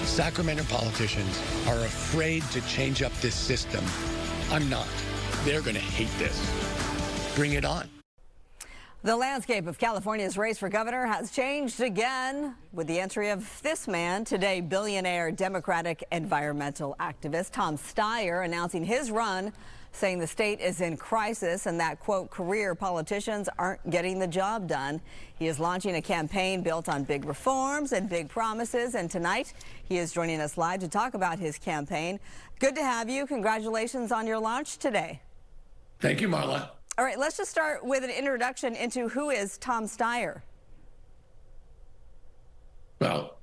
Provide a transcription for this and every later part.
Sacramento politicians are afraid to change up this system. I'm not. They're going to hate this. Bring it on. The landscape of California's race for governor has changed again with the entry of this man today, billionaire Democratic environmental activist Tom Steyer announcing his run, saying the state is in crisis and that, quote, career politicians aren't getting the job done. He is launching a campaign built on big reforms and big promises, and tonight he is joining us live to talk about his campaign. Good to have you. Congratulations on your launch today. Thank you, Marla. All right, let's just start with an introduction into who is Tom Steyer. Well,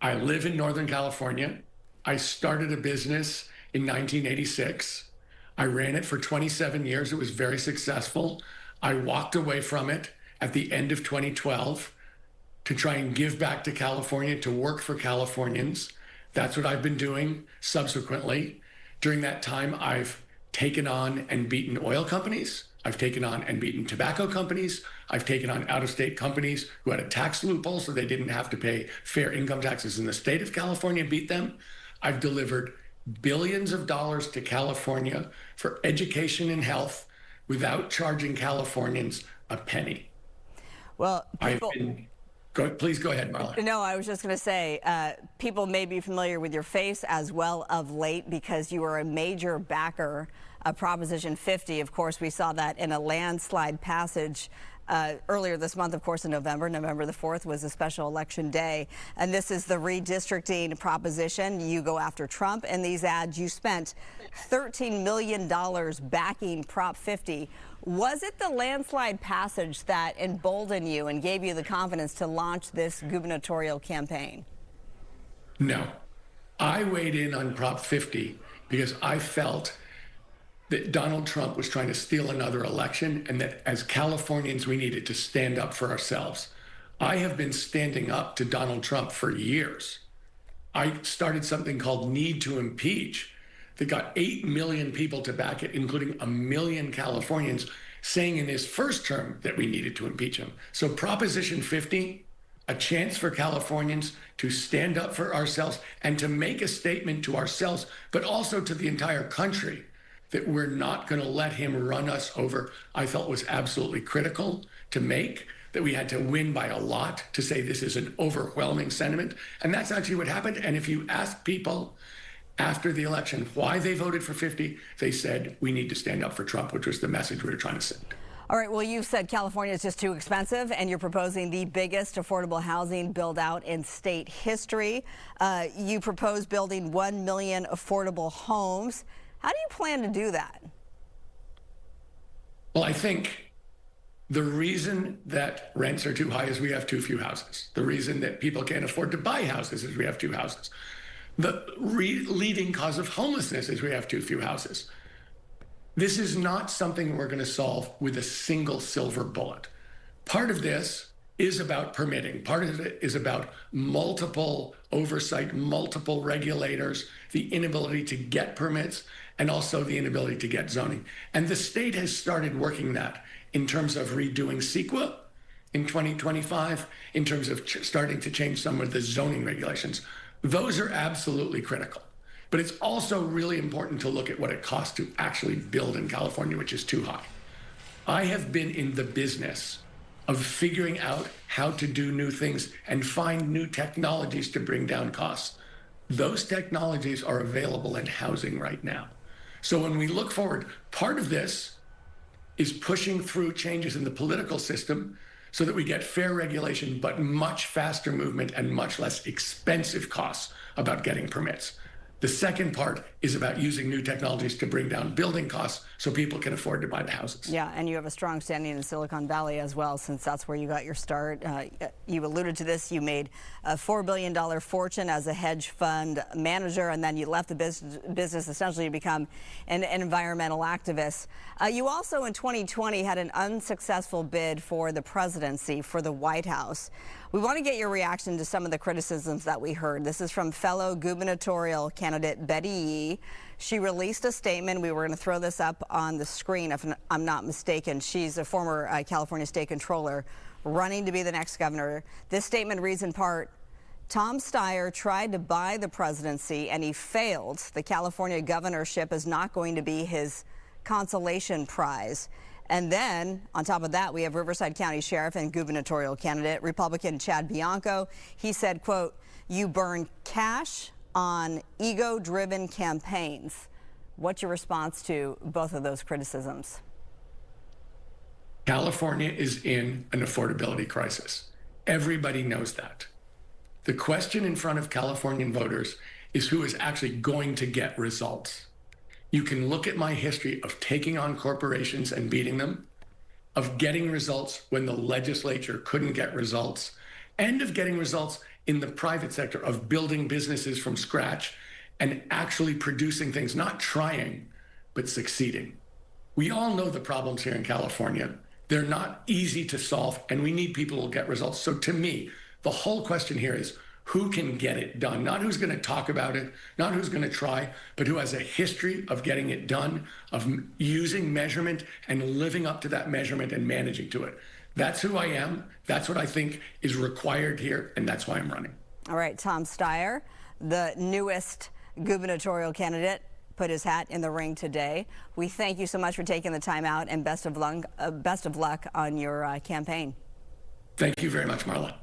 I live in Northern California. I started a business in 1986. I ran it for 27 years. It was very successful. I walked away from it at the end of 2012 to try and give back to California, to work for Californians. That's what I've been doing subsequently. During that time, I've taken on and beaten oil companies. I've taken on and beaten tobacco companies. I've taken on out-of-state companies who had a tax loophole so they didn't have to pay fair income taxes in the state of California and beat them. I've delivered billions of dollars to California for education and health without charging Californians a penny. Well, please go ahead, Marla. No, I was just going to say, people may be familiar with your face as well of late because you were a major backer of Proposition 50. Of course, we saw that in a landslide passage earlier this month, of course, in November. November the 4th was a special election day. And this is the redistricting proposition. You go after Trump in these ads. You spent $13 million backing Prop 50. Was it the landslide passage that emboldened you and gave you the confidence to launch this gubernatorial campaign? No. I weighed in on Prop 50 because I felt that Donald Trump was trying to steal another election and that as Californians, we needed to stand up for ourselves. I have been standing up to Donald Trump for years. I started something called Need to Impeach that got 8 million people to back it, including 1 million Californians, saying in his first term that we needed to impeach him. So Proposition 50, a chance for Californians to stand up for ourselves and to make a statement to ourselves, but also to the entire country, that we're not going to let him run us over, I felt was absolutely critical to make, that we had to win by a lot to say this is an overwhelming sentiment. And that's actually what happened. And if you ask people after the election why they voted for 50, they said, we need to stand up for Trump, which was the message we were trying to send. All right, well, you said California is just too expensive, and you're proposing the biggest affordable housing build-out in state history. You propose building 1 million affordable homes. How do you plan to do that? Well, I think the reason that rents are too high is we have too few houses. The reason that people can't afford to buy houses is we have too houses. The leading cause of homelessness is we have too few houses. This is not something we're going to solve with a single silver bullet. Part of this is about permitting. Part of it is about multiple oversight, multiple regulators, the inability to get permits, and also the inability to get zoning. And the state has started working that in terms of redoing CEQA in 2025, in terms of starting to change some of the zoning regulations. Those are absolutely critical. But it's also really important to look at what it costs to actually build in California, which is too high. I have been in the business of figuring out how to do new things and find new technologies to bring down costs. Those technologies are available in housing right now. So when we look forward, part of this is pushing through changes in the political system so that we get fair regulation, but much faster movement and much less expensive costs about getting permits. The second part is about using new technologies to bring down building costs so people can afford to buy the houses. Yeah, and you have a strong standing in Silicon Valley as well, since that's where you got your start. You alluded to this. You made a $4 billion fortune as a hedge fund manager, and then you left the business essentially to become an environmental activist. You also, in 2020, had an unsuccessful bid for the presidency for the White House. We want to get your reaction to some of the criticisms that we heard. This is from fellow gubernatorial candidate Betty Yee. She released a statement. We were going to throw this up on the screen if I'm not mistaken. She's a former California state controller running to be the next governor. This statement reads in part, Tom Steyer tried to buy the presidency and he failed. The California governorship is not going to be his consolation prize. And then, on top of that, we have Riverside County Sheriff and gubernatorial candidate, Republican Chad Bianco. He said, quote, "You burn cash on ego-driven campaigns." What's your response to both of those criticisms? California is in an affordability crisis. Everybody knows that. The question in front of Californian voters is who is actually going to get results. You can look at my history of taking on corporations and beating them, of getting results when the legislature couldn't get results, and of getting results in the private sector, of building businesses from scratch and actually producing things, not trying, but succeeding. We all know the problems here in California. They're not easy to solve, and we need people who will get results. So to me, the whole question here is who can get it done? Not who's going to talk about it, not who's going to try, but who has a history of getting it done, of using measurement and living up to that measurement and managing to it. That's who I am. That's what I think is required here, and that's why I'm running. All right, Tom Steyer, the newest gubernatorial candidate, put his hat in the ring today. We thank you so much for taking the time out, and best of luck on your campaign. Thank you very much, Marla.